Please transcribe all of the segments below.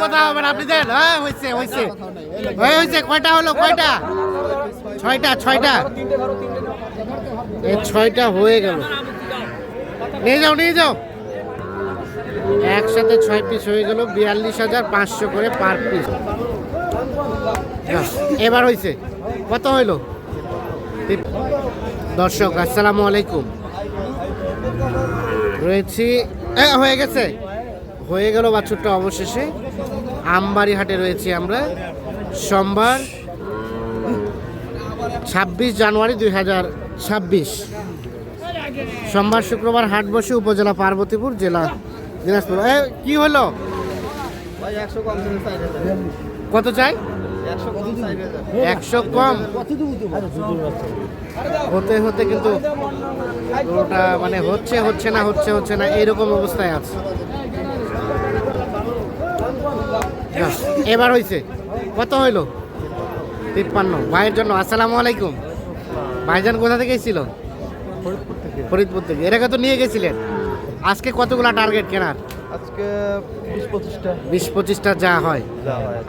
কথা হবে না, আপনি দেন। হ্যাঁ হয়েছে হয়েছে হয়েছে। কয়টা হলো? কয়টা? ছয়টা। ছয়টা, এই ছয়টা হয়ে গেল। নিয়ে যাও নিয়ে যাও। একসাথে 6 পিস হয়ে গেল, 42,500 করে পার পিস। এবার হয়েছে কত হইল? দর্শক আসসালামু আলাইকুম, রয়েছি হয়ে গেছে, হয়ে গেল বাছুরটা অবশেষে। আমবাড়ি হাটে রয়েছি আমরা, সোমবার 26 জানুয়ারি 2026। সোমবার শুক্রবার হাট বসে, উপজেলা পার্বতীপুর, জেলা দিনাজপুর। কি হলো? কত চাই? 100 কম হতে হতে কিন্তু ওটা মানে হচ্ছে না এইরকম অবস্থায় আছে। এবার হয়েছে কত হইল? 53 ভাইয়ের জন্য। আসসালামু আলাইকুম ভাইজান, কোথা থেকে এসেছিল? ফরিদপুর থেকে। এর আগে তো নিয়ে গেছিলেন। আজকে কতগুলা টার্গেট কেনার? আজকে 20-25টা। 20-25টা যা হয়।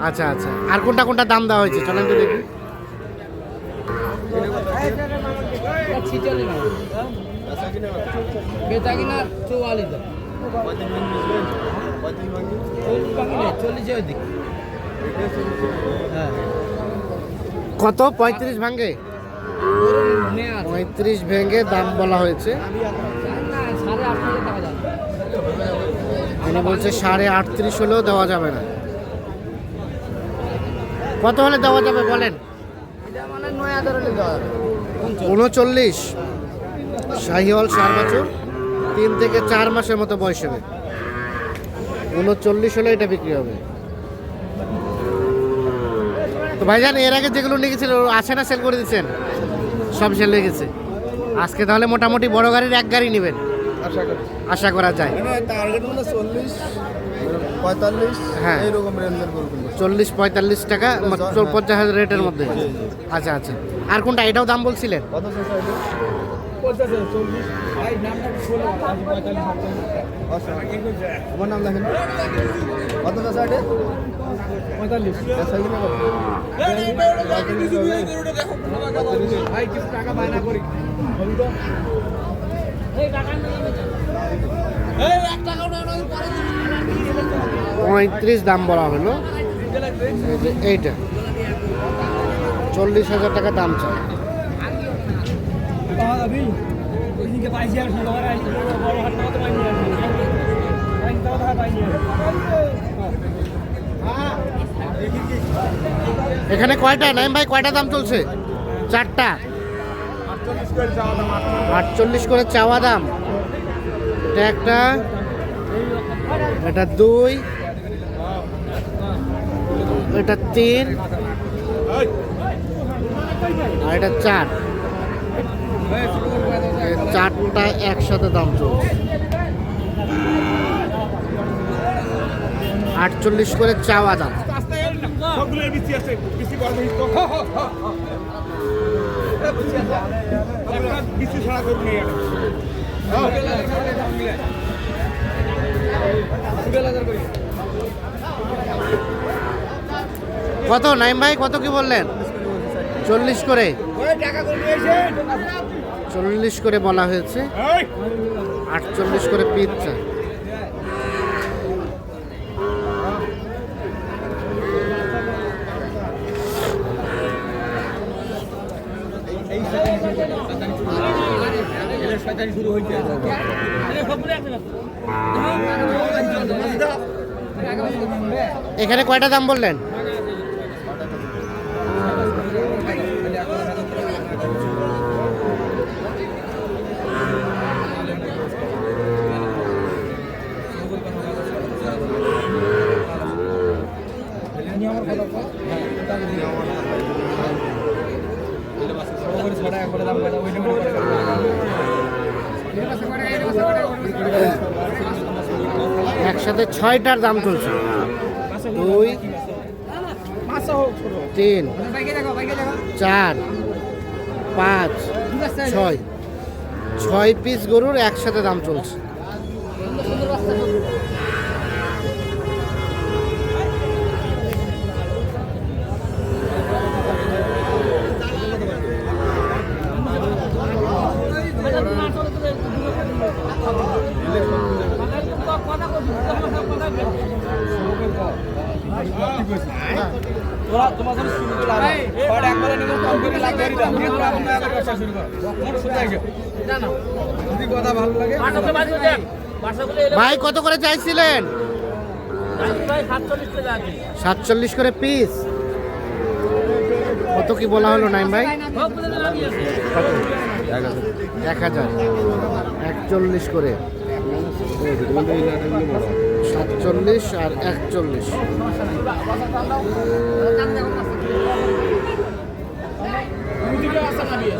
আচ্ছা আচ্ছা, আর কোনটা কোনটা দাম দেওয়া হয়েছে চলেন তো দেখি। কত? 35 ভাঙ্গে? 35 ভেঙে দাম বলা হয়েছে। উনি বলছে 38.5 হলেও দেওয়া যাবে না। কত হলে দেওয়া যাবে বলেন? 39। শাহিওয়াল সার বছর, 3 থেকে 4 মাসের মতো বয়স হবে। 39 হলে এটা বিক্রি হবে। তো ভাইজান এর আগে যেগুলো নিয়ে গেছিল আসে না, সেল করে দিচ্ছেন? সব সেল হয়ে গেছে। আজকে তাহলে মোটামুটি বড় গাড়ির এক গাড়ি নেবেন আশা করা যায়। 40-45, হ্যাঁ এইরকম রেঞ্জের গরু। 40-45 টাকা, 50,000 রেটের মধ্যে। আচ্ছা আচ্ছা, আর কোনটা? এটাও দাম বলছিলেন? আমার নাম লেখেন। কত সাইডে? 45। ভাই কিছু টাকা বায়না করি। 35 দাম বলা হলো। এইটা 40,000 টাকা দাম চাই। এখানে কয়টা নাইম ভাই, কয়টা দাম চলছে? 4টা। 48 করে চাওয়া দাম। এটা একটা, এটা 2, এটা 3, আর এটা 4। 4টা একসাথে দাম চলছে। 48 করে চাওয়া দাম। কত নাইম ভাই, কত কি বললেন? 40 করে। 40 করে বলা হয়েছে। 48 করে পিৎজা। এখানে কয়টা দাম বললেন? একসাথে 6টার দাম চলছে। 2, 3, 4, 5, 6। 6 পিস গরুর একসাথে দাম চলছে। কইছি তোরা তোমার জন্য শুরু করে লাভ ছয়টা একবারে নিব কম করে লাভ করি দাও নিয়ে তোরা অন্য একবার ব্যবসা শুরু কর মোট শুরু আগে জানো যদি কথা ভালো লাগে বাসাগুলো বাজে দেন বাসাগুলো এলে ভাই কত করে চাইছিলেন? ভাই 47 টাকা আছে 47 করে পিস। কত কি বলা হলো নাইম ভাই? সব বুঝে দিলাম আমি আছে 1000 41 করে 47 আর 41। মুদিকে আসা না বিয়ে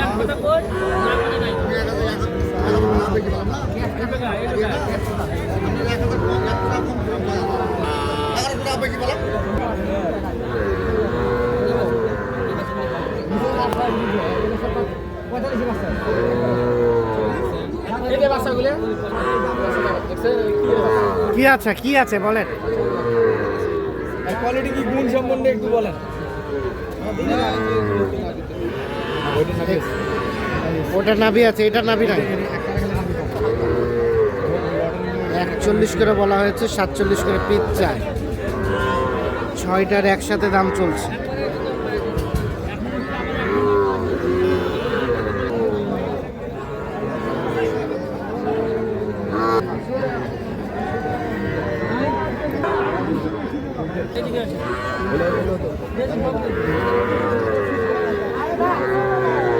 এক কথা কই না মানে নাই এই যে বাসাগুলো কি আছে কি আছে বলেন? কোয়ালিটি কি গুণ সম্বন্ধে একটু বলেন ওটা নাভি আছে, এটা নাভি নাই। 41 করে বলা হয়েছে, 47 করে পিস চাই। 6টার একসাথে দাম চলছে।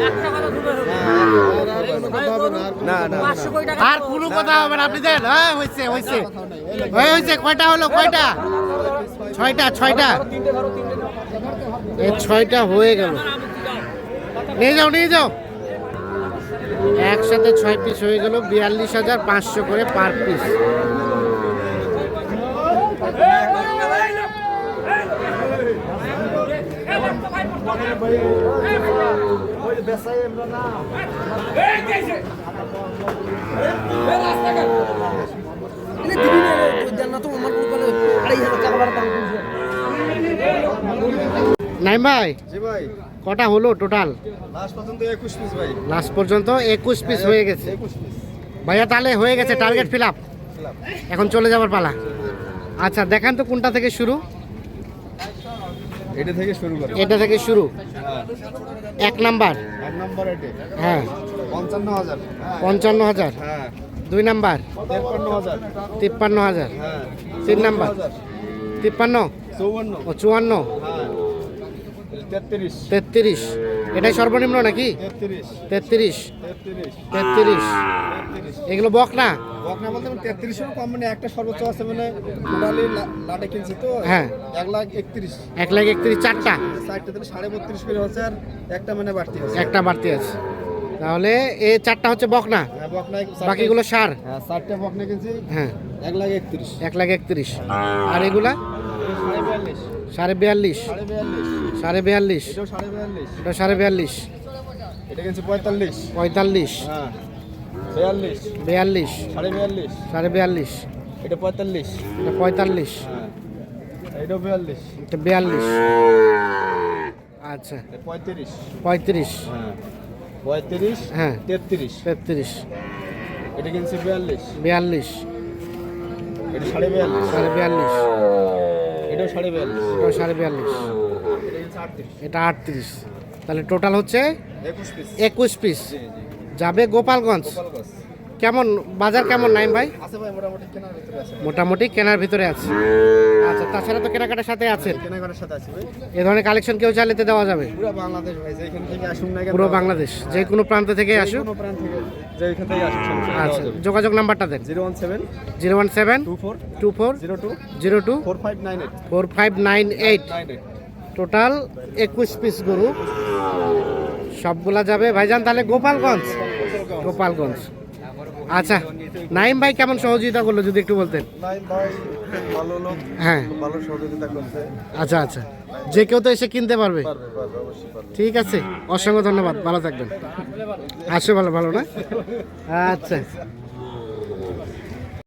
একটা কথা শুনে না না 500 কোটি টাকা আর কোনো কথা হবে না, আপনি দেন। হ্যাঁ হয়েছে হয়েছে হয়েছে। কয়টা হলো? কয়টা? 6টা 6টা। এই 6টা হয়ে গেল। নিয়ে যাও নিয়ে যাও। একসাথে 6 পিস হয়ে গেল। 42,500 করে পার পিস। নাইম ভাই জি ভাই কটা হলো টোটাল? লাস্ট পর্যন্ত 21 পিস ভাই লাস্ট পর্যন্ত 21 পিস হয়ে গেছে। 21 পিস ভাইয়া তাহলে হয়ে গেছে, টার্গেট ফিল আপ। এখন চলে যাবার পালা। আচ্ছা দেখান তো কোনটা থেকে শুরু? এটা থেকে শুরু করি এটা থেকে শুরু। 1 নাম্বার। এক নম্বর এটা হ্যাঁ 55,000 55,000। হ্যাঁ 2 নাম্বার 53,000 53,000। হ্যাঁ 3 নাম্বার 53 54 ও 54 হ্যাঁ 33 33। এটাই সর্বনিম্ন নাকি? 33 33 33 33। এগুলো বক না? বকনা বলতে 33 এর কম মানে একটা সর্বোচ্চ আছে মানে টোটালি লাটে কিনছি তো হ্যাঁ। 1,31,000 1,31,000 চারটা। সাইডটা তাহলে 32.5 করে হচ্ছে আর একটা মানে বাড়তি আছে একটা বাড়তি আছে। তাহলে এই চারটা হচ্ছে বক না, হ্যাঁ বকনা বাকিগুলো সার। হ্যাঁ 60টা বকনা কিনছি হ্যাঁ 1,31,000 1,31,000। আর এগুলা 42.5 42.5 42.5 এটাও 42.5 এটা 42.5। এটা কিনছি 45 45 হ্যাঁ 42 42 42.5 42.5 এটা 45 এটা 45 হ্যাঁ এটাও 42 এটা 42। আচ্ছা এটা 35 35 হ্যাঁ 35 হ্যাঁ 33 33 এটা কিনছি 42 42 এটা 42.5 42 এটাও 42.5 এটা 42.5 এটা কিনছি 38 এটা 38। তাহলে টোটাল হচ্ছে 21 পিস 21 পিস জি জি যাবে গোপালগঞ্জ। গোপালগঞ্জ কেমন বাজার কেমন নাইম ভাই? আছে ভাই মোটামুটি কেনার ভিতরে আছে মোটামুটি কেনার ভিতরে আছে। আচ্ছা তাছাড়া তো কেনাকাটার সাথে আছে। কেনাকাটার সাথে আছে ভাই এ ধরনের কালেকশন কেউ চাইলে তো দেওয়া যাবে। পুরো বাংলাদেশ ভাই যেখান থেকে আসুন না কেন পুরো বাংলাদেশ যে কোনো প্রান্ত থেকে আসুক। কোনো প্রান্ত থেকে যেখান থেকে আসুন সমস্যা নেই, আচ্ছা দেওয়া যাবে। যোগাযোগ নাম্বারটা দেন। 017 017 24 24 02 02 4598 4598। 98 টোটাল 21 পিস গরু সবগুলা যাবে ভাইজান তাহলে গোপালগঞ্জ। গোপালগঞ্জ। আচ্ছা নাইম ভাই কেমন সহযোগিতা করলো যদি একটু বলতেন? নাই ভাই ভালো লোক হ্যাঁ ভালো সহযোগিতা করছে আচ্ছা আচ্ছা যে কেউ তো এসে কিনতে পারবে। পারবে অবশ্যই পারবে ঠিক আছে অসংখ্য ধন্যবাদ, ভালো থাকবেন। আসে ভালো ভালো না? আচ্ছা